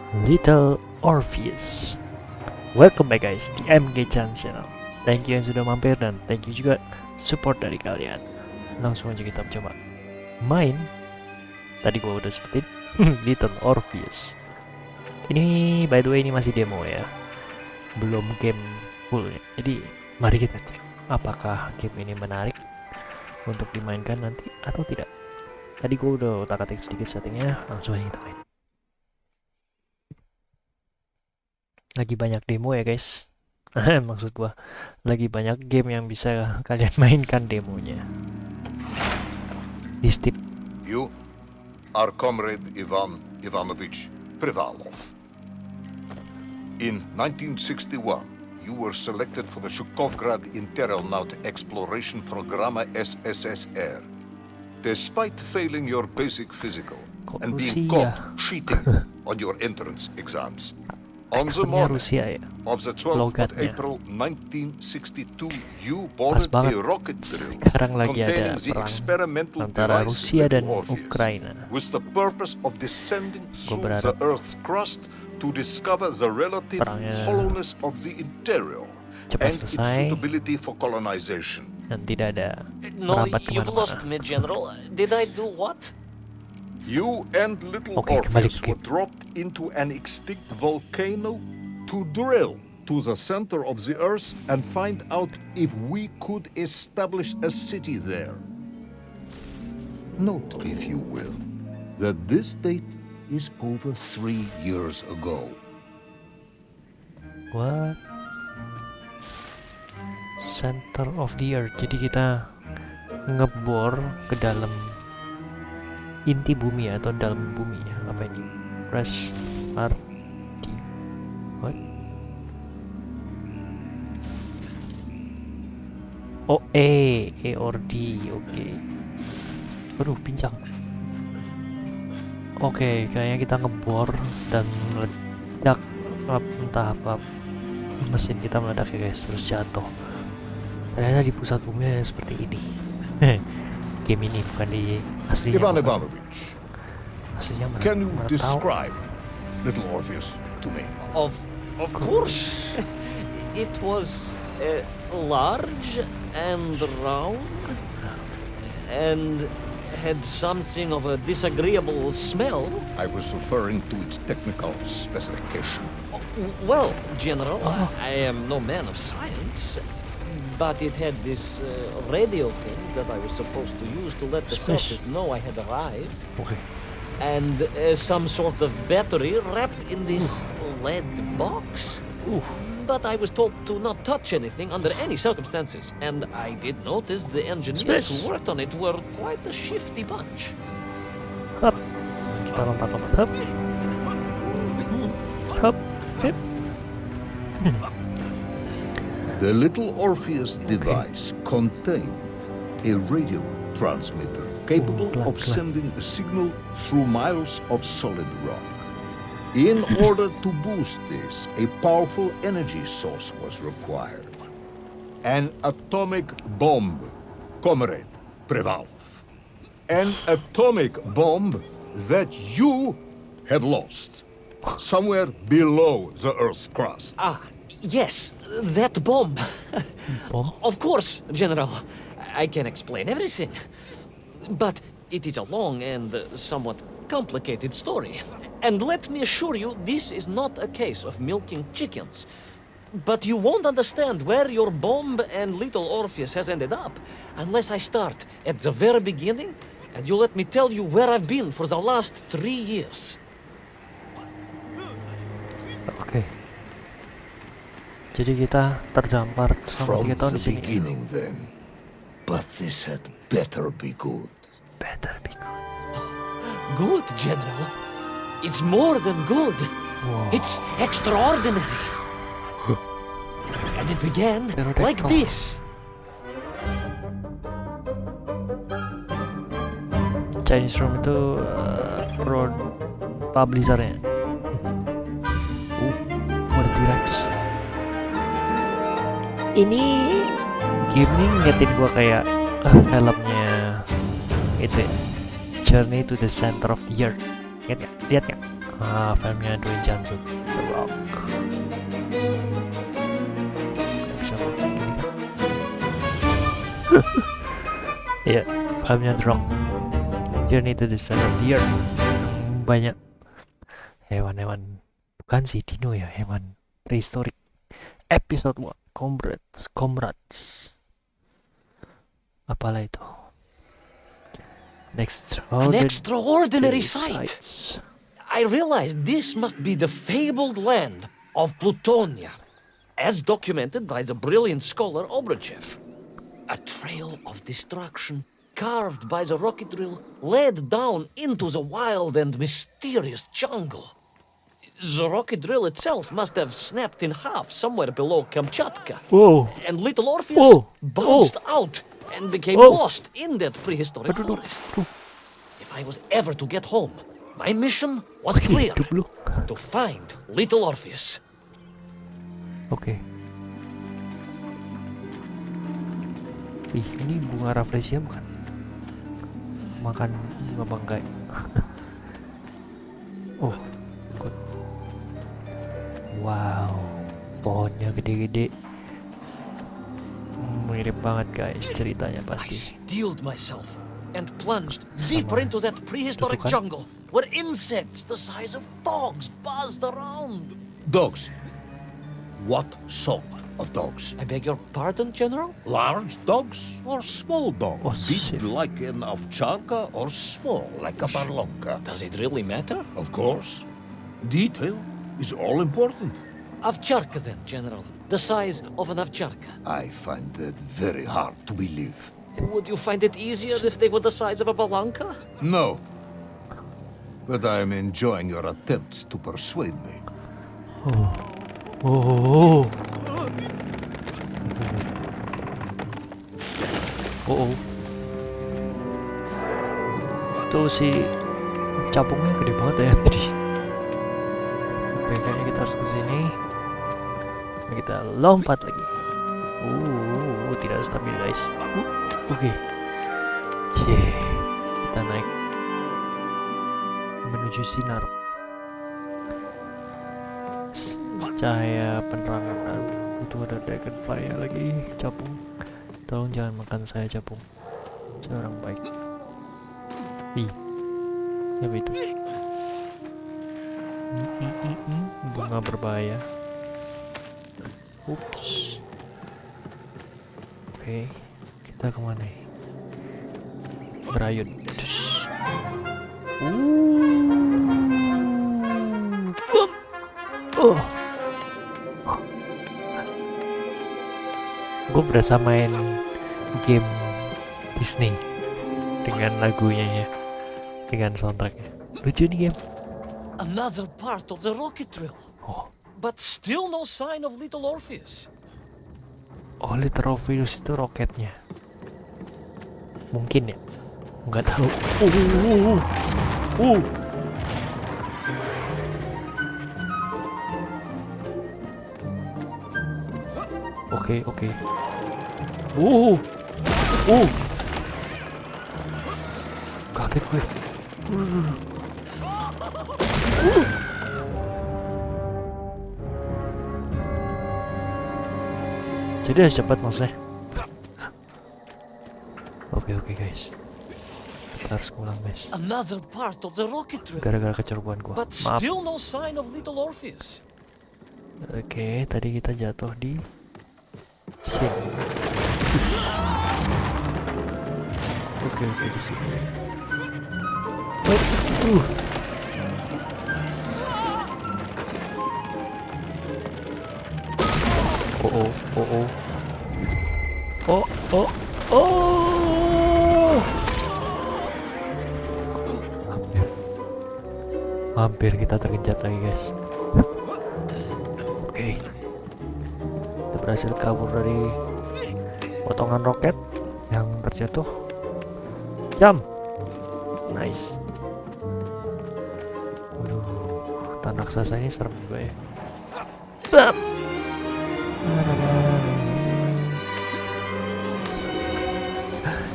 Little Orpheus. Welcome back guys di MG channel. Thank you yang sudah mampir dan thank you juga support dari kalian. Langsung aja kita coba main. Tadi gua udah sebutin Little Orpheus. Ini by the way ini masih demo ya, belum game full ya. Jadi mari kita cek apakah game ini menarik untuk dimainkan nanti atau tidak. Tadi gua udah otak-atik sedikit settingnya, langsung aja kita main. Lagi banyak demo ya guys. Maksud gua lagi banyak game yang bisa kalian mainkan demonya. Di Steam. You are comrade Ivan Ivanovich Privalov. In 1961, you were selected for the Shukovgrad Internaut Exploration Programma SSSR. Despite failing your basic physical and being caught cheating on your entrance exams, on the morning of the 12th of April 1962, you boarded a rocket drill containing the experimental device Orpheus, with the purpose of descending through the Earth's crust to discover the relative hollowness of the interior and its suitability for colonization. Dan tidak ada No, you've lost me, General. Did I do what? You and little Orpheus were dropped into an extinct volcano to drill to the center of the Earth and find out if we could establish a city there. Note, if you will, that this date is over 3 years ago. What? Center of the Earth. Jadi kita ngebor ke dalam inti bumi atau dalam bumi ya. Apa ini? Press R D. What? Oh E or D. Oke. Aduh pincang. Oke, kayaknya kita ngebor dan meledak entah apa mesin kita meledak ya guys, terus jatuh. Ternyata di pusat bumi ada seperti ini. Game ini bukan di aslinya. Ivan Ivanovich, Aslinya mana, can you mana describe little Orpheus to me? Of course. It was large and round and had something of a disagreeable smell. I was referring to its technical specification. Well, General, I am no man of science, but it had this radio thing that I was supposed to use to let the soldiers know I had arrived. Okay. And some sort of battery wrapped in this lead box. But I was told to not touch anything under any circumstances, and I did notice the engineers who worked on it were quite a shifty bunch. Hop. Kita lompat-lompat. Hop. Hop. Hop. The little Orpheus device contained a radio transmitter capable of sending a signal through miles of solid rock. In order to boost this, a powerful energy source was required. An atomic bomb, Comrade Privalov. An atomic bomb that you have lost somewhere below the Earth's crust. Ah, yes, that bomb. Of course, General. I can explain everything. But it is a long and somewhat complicated story. And let me assure you, this is not a case of milking chickens. But you won't understand where your bomb and little Orpheus has ended up unless I start at the very beginning and you let me tell you where I've been for the last 3 years. Oke. Jadi kita terdampar selama 3 tahun di sini. Beginning then, but this had better be good. Better be good. Good, General. It's more than good. Wow. It's extraordinary. And it began like this. Chinese room itu publishernya. Ada T-Rex. Ini game ini ngetin gua kayak filmnya itu ya, Journey to the Center of the Earth. Lihat nggak? Filmnya Dwayne Johnson, The Rock. Bisa makan ini kan? Iya, filmnya The Rock. Journey to the Center of the Earth. Banyak hewan-hewan, bukan sih dino ya, hewan prehistorik. Episode 1, comrades. Apalah itu? An extraordinary sight. I realized this must be the fabled land of Plutonia, as documented by the brilliant scholar Obruchev. A trail of destruction carved by the rocket drill led down into the wild and mysterious jungle. The rocket drill itself must have snapped in half somewhere below Kamchatka. Whoa. And little Orpheus Whoa. bounced out and became Whoa. lost in that prehistoric forest. If I was ever to get home, my mission was clear. Hidup lu. To find little Orpheus. Oke. Ih, ini bunga rafflesia bukan? Makan bunga bangkai. Oh, good. Wow, pohonnya gede-gede. Mirip banget guys ceritanya I pasti. steeled myself and plunged deeper into that prehistoric kan? jungle where insects the size of dogs buzzed around. Dogs. What sort of dogs? I beg your pardon, General? Large dogs or small dogs? Oh, Big shit. like an ovcharka or small like a barlonka? Does it really matter? Of course. Detail is all important. Ovcharka then, General. The size of an ovcharka. I find that very hard to believe. Would you find it easier if they were the size of a balanka? No. But I am enjoying your attempts to persuade me. Oh. Oh. Tuh si capungnya gede banget ya tadi. Oke, kayaknya kita harus ke sini. Kita lompat lagi. Tidak stabil guys. Oke. Kita naik menuju sinar. Cahaya penerangan. Itu ada dragonfly lagi, capung. Tolong jangan makan saya, capung. Saya orang baik. Ih, apa itu? Bunga berbahaya. Ups. Oke, kita kemana ya? Berayun. Gue berasa main game Disney dengan lagunya ya, dengan soundtracknya. Lucu nih game. Another part of the rocket drill. Oh, But still no sign of little Orpheus. Little Orpheus itu roketnya. Mungkin ya, nggak tahu. Oke. Kaget gue. Jadi harus cepat maksudnya. Oke guys. Kita harus pulang guys. Another part of the rocket drill. Gara-gara kecerobohan gua. But Maaf. still no sign of little Orpheus. Oke, tadi kita jatuh di sini. Oke, di sini. Hampir kita tergenjat lagi guys. Oke. Kita berhasil kabur dari potongan roket yang terjatuh. Jam. Nice. Waduh, tanah raksasa ini serem juga ya. Bam.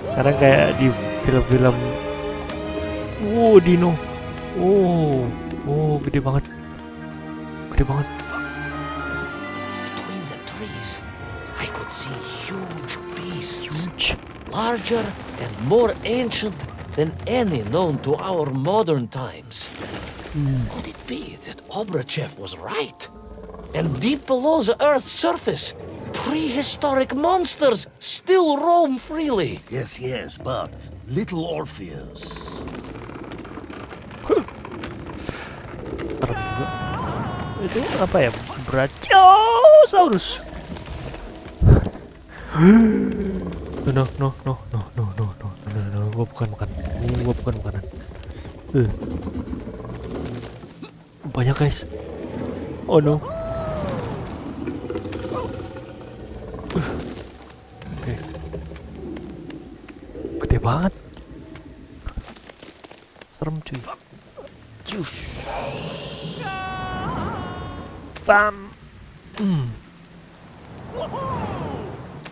Sekarang kayak di film-film Dino Oh, gede banget. Gede banget. Between the trees, I could see huge beasts. Huge. Larger and more ancient than any known to our modern times. Could it be that Obrachev was right? And deep below the Earth's surface, prehistoric monsters still roam freely. Yes, but little Orpheus. Serem juga. Itu apa ya? Brachiosaurus. No. Gua bukan makan. Gua bukan makanan. Banyak guys. Oh no. Oke. Gede banget. Serem cuy. Cius. Bam.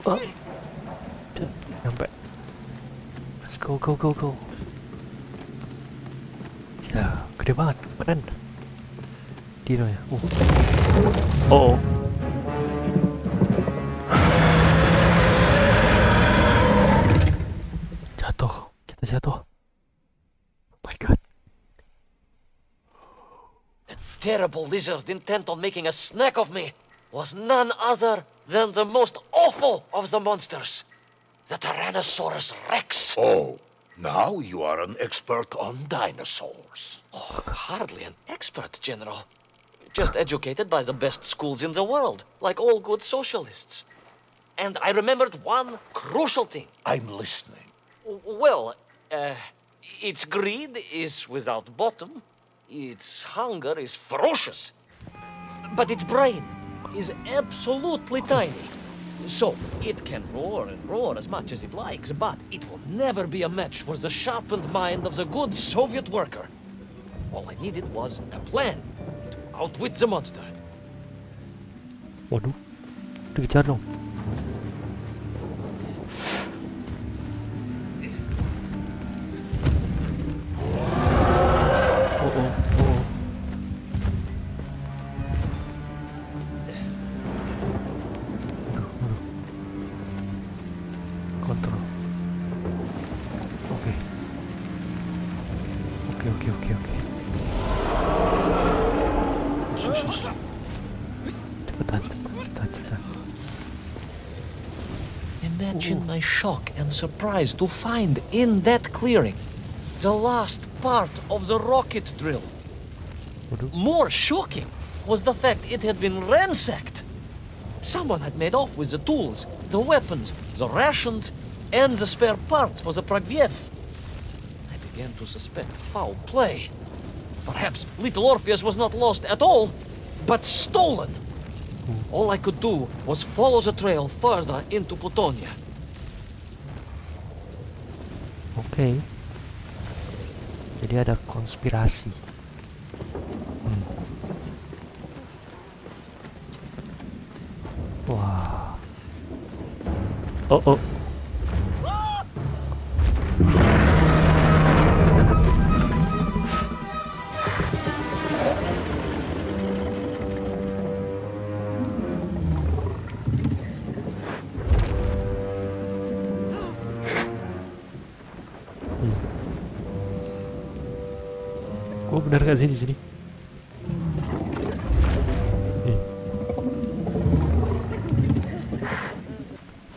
Oh. Nyampe. Let's go. Ya, gede banget. Keren. Dino ya. Oh. Kita jatuh. Oh my god. The terrible lizard intent on making a snack of me was none other than the most awful of the monsters, the Tyrannosaurus Rex. Oh, now you are an expert on dinosaurs. Oh, hardly an expert, General. Just educated by the best schools in the world, like all good socialists. And I remembered one crucial thing. I'm listening. Well, its greed is without bottom, its hunger is ferocious, but its brain is absolutely tiny. So, it can roar and roar as much as it likes, but it will never be a match for the sharpened mind of the good Soviet worker. All I needed was a plan to outwit the monster. Waduh. Dikejar dong. Kontrol. Oke. Sus. Cepetan. Imagine my shock and surprise to find in that clearing the last part of the rocket drill. Waduh. More shocking was the fact it had been ransacked. Someone had made off with the tools, the weapons, the rations, and the spare parts for the Pragviev. I began to suspect foul play. Perhaps little Orpheus was not lost at all, but stolen. All I could do was follow the trail further into Plutonia. Oke. Jadi ada konspirasi. Wah. Oh. Gua benar gak sih di sini?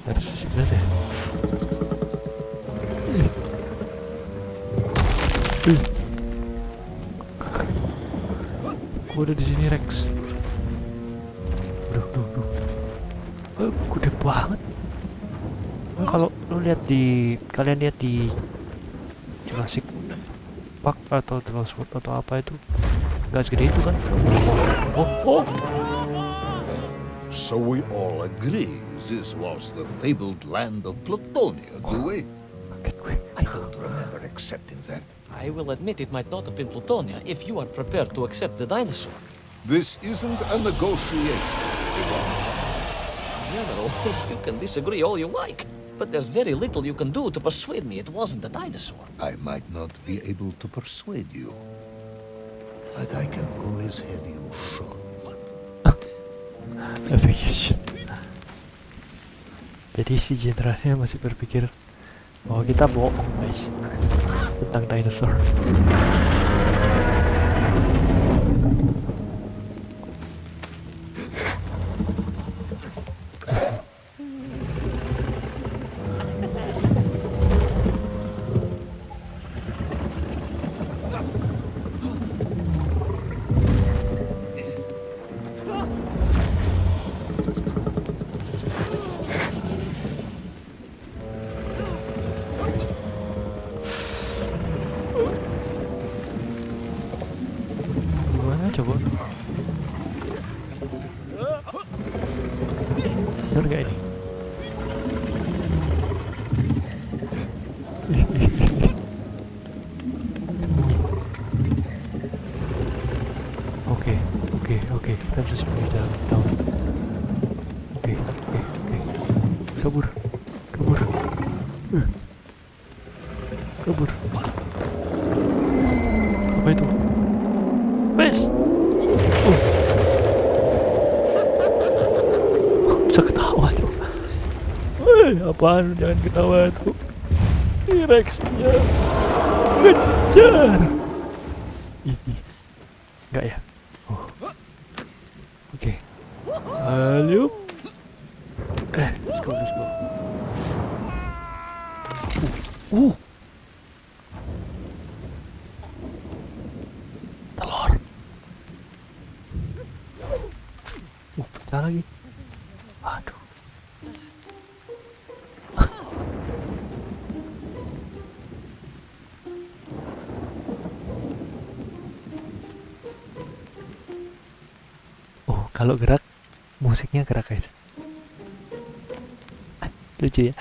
Harus sisi benar ya. Gua udah di sini Rex. Duh. Gede banget. Kalau lu lihat kalian lihat di Jurassic Park atau Transport atau apa itu nggak segede itu kan? Oh. So we all agree this was the fabled land of Plutonia, do we? I don't remember accepting that. I will admit it might not have been Plutonia if you are prepared to accept the dinosaur. This isn't a negotiation, Ivan. General, you can disagree all you like, but there's very little you can do to persuade me it wasn't a dinosaur. I might not be able to persuade you, but I can always have you shot. Navigation. Jadi si jenderalnya masih berpikir bahwa kita bohong guys tentang dinosaur. Gimana coba? Bener gak ini? Sembunyi. Oke, kita bisa sembunyi dalam daun. Oke. Kabur. Apa itu? Bes. Bisa ketawa tuh. Apaan? Jangan ketawa tuh. T-Rex-nya ngejar. Ini enggak ya? Oke. Halo. Let's go. Telur. Pecah lagi. Aduh. Kalau gerak, musiknya gerak guys. Lucu ya.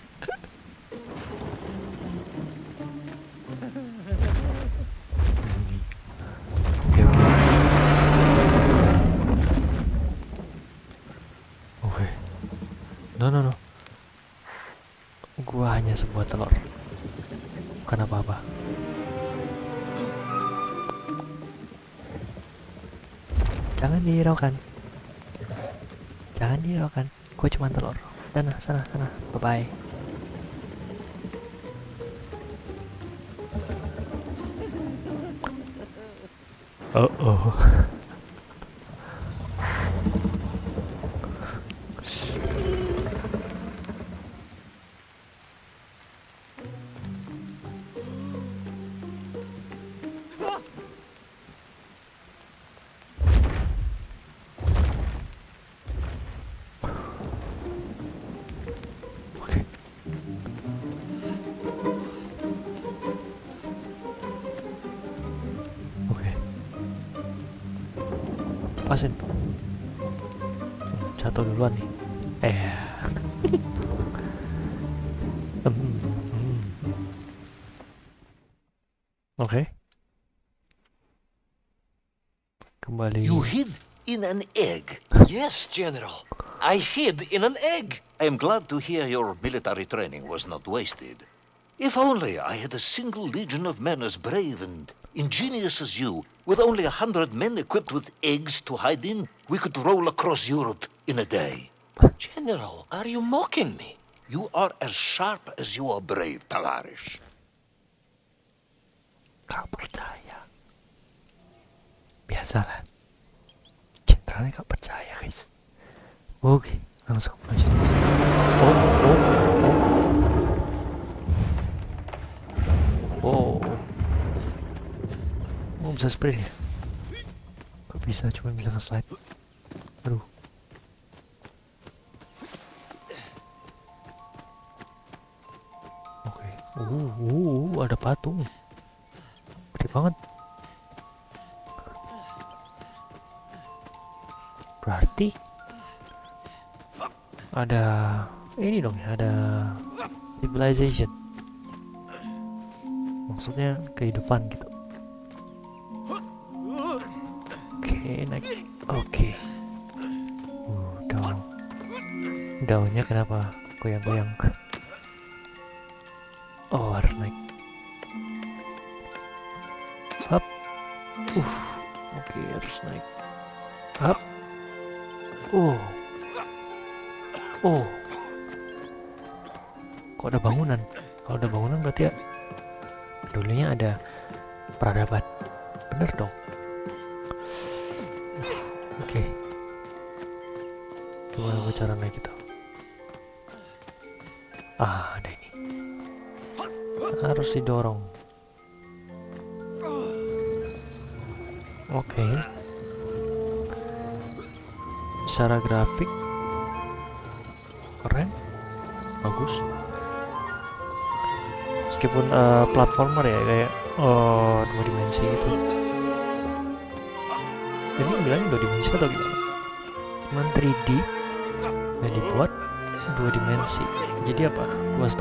Oke. No. Gua hanya sebuah telur. Bukan apa-apa. Jangan dihiraukan. Gue cuma telur. Sana. Bye-bye. Oh. Pasin. Jatuh duluan nih. Oke. Kembali. You hid in an egg. Yes, General. I hid in an egg. I am glad to hear your military training was not wasted. If only I had a single legion of men as brave and ingenious as you, with only 100 men equipped with eggs to hide in, we could roll across Europe in a day. General, are you mocking me? You are as sharp as you are brave, Tavarish. Gak percaya. Biasalah. Jenderalnya gak percaya guys. Oke, langsung aja. Oh. Bisa sprint ya? Gak bisa, cuma bisa nge-slide. Aduh. Oke. Ada patung. Gede banget. Berarti ada ini dong ya, ada civilization. Maksudnya kehidupan gitu. Naik. Oke. Daunnya kenapa goyang-goyang? Oh, harus naik. Hop. Oke. harus naik up. Oh, kok ada bangunan? Kalau ada bangunan berarti ya dulunya ada peradaban, bener dong. Oke, gimana cara naik itu? Ada ini, harus didorong. Oke. Secara grafik keren, bagus. Meskipun platformer ya, kayak 2 dimensi gitu. Ini bilangnya 2 dimensi atau gimana? Cuman 3D dan dibuat 2 dimensi. Jadi apa? 2,5.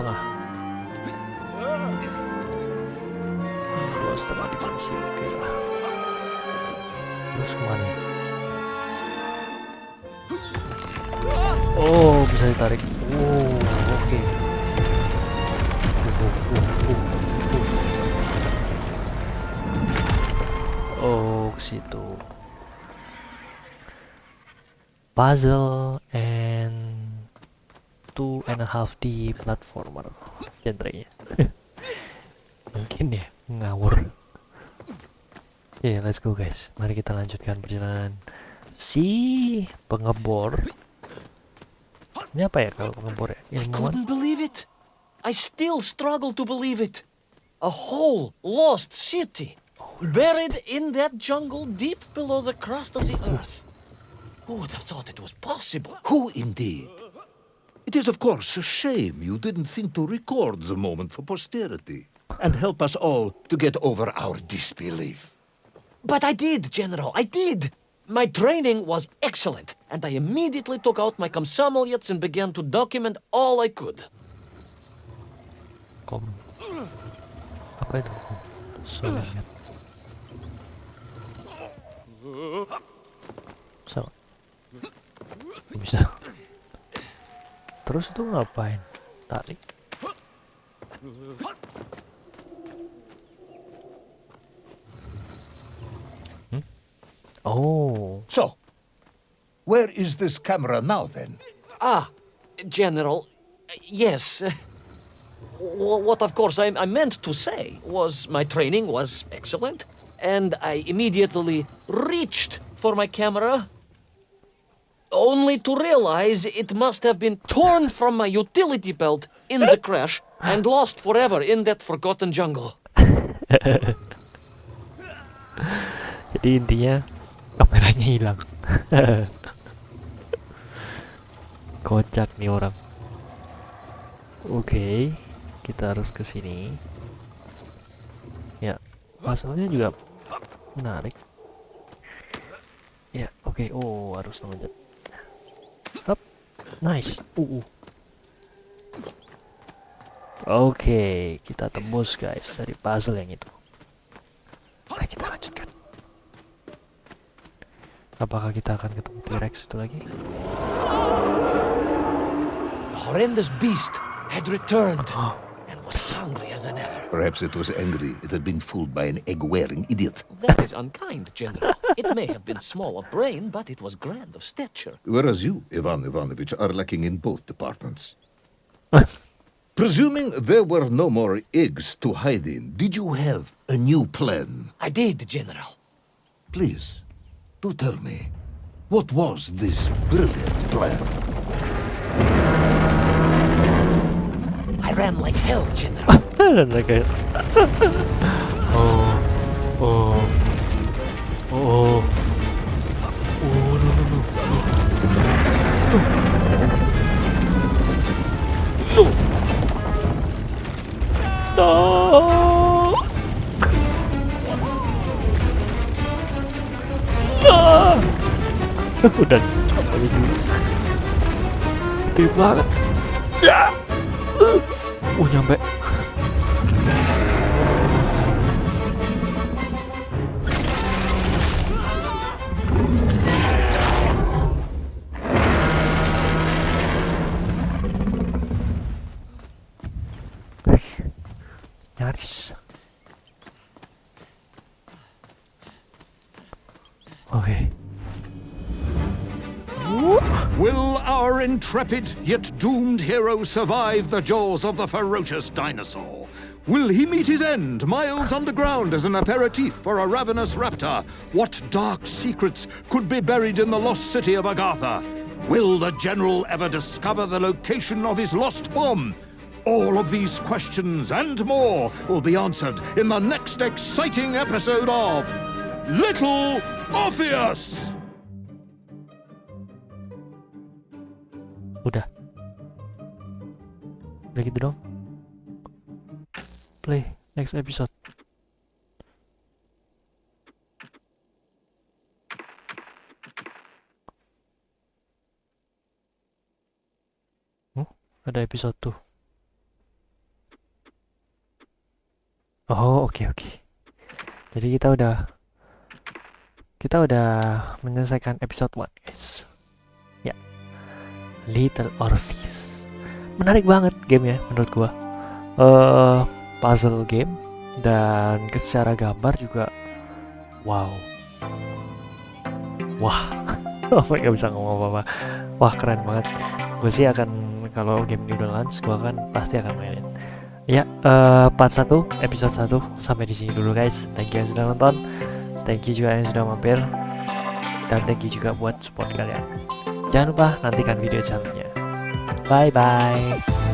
2,5 dimensi, oke lah. Terus kemana? Oh, bisa ditarik. Oh, oke. Oh, ke situ. Puzzle and 2.5D platformer genrenya. Mungkin ya ngawur. Oke, let's go guys. Mari kita lanjutkan perjalanan si pengebor. Ini apa ya kalau pengebor ya? I Ilmuwan. couldn't believe it. I still struggle to believe it. A whole lost city, buried in that jungle deep below the crust of the earth. Who would have thought it was possible? Who indeed? It is, of course, a shame you didn't think to record the moment for posterity and help us all to get over our disbelief. But I did, General, I did. My training was excellent, and I immediately took out my комсомолец and began to document all I could. Apa itu? Soviet. Sama. Bisa. Terus itu ngapain? Tarik. Oh. So, where is this camera now then? General, yes. What of course I meant to say was my training was excellent, and I immediately reached for my camera, only to realize it must have been torn from my utility belt in the crash and lost forever in that forgotten jungle. Jadi intinya kameranya hilang. Kocak nih orang. Oke, kita harus ke sini. Ya, masalahnya juga menarik. Ya, oke. Oh, harus loncat. Up. Nice. Oke, kita tembus guys dari puzzle yang itu. Nah, kita lanjutkan. Apakah kita akan ketemu T-Rex itu lagi? The horrendous beast had returned and was hungrier than ever. Perhaps it was angry it had been fooled by an egg-wearing idiot. That is unkind, General. It may have been small of brain, but it was grand of stature. Whereas you, Ivan Ivanovich, are lacking in both departments. Presuming there were no more eggs to hide in, did you have a new plan? I did, General. Please, do tell me, what was this brilliant plan? I ran like hell, General. Like no. Udah coba dulu. Gede banget. Ya. Nyampe. Nyaris. Oke. Will our intrepid yet doomed hero survive the jaws of the ferocious dinosaur? Will he meet his end miles underground as an aperitif for a ravenous raptor? What dark secrets could be buried in the lost city of Agatha? Will the general ever discover the location of his lost bomb? All of these questions and more will be answered in the next exciting episode of Little Orpheus! Udah gitu dong. Play next episode. Ada episode tuh. Oh, oke. Jadi kita udah menyelesaikan episode 1, guys. Ya. Little Orpheus. Menarik banget game ya menurut gua. Puzzle game dan secara gambar juga wow. Wah. Gak bisa ngomong apa-apa. Wah, keren banget. Gue sih akan, kalau game ini udah launch, gue akan pasti akan mainin. Ya, part 1, episode 1 sampai di sini dulu, guys. Thank you yang sudah nonton. Thank you juga yang sudah mampir. Dan thank you juga buat support kalian. Jangan lupa nantikan video selanjutnya. Bye bye.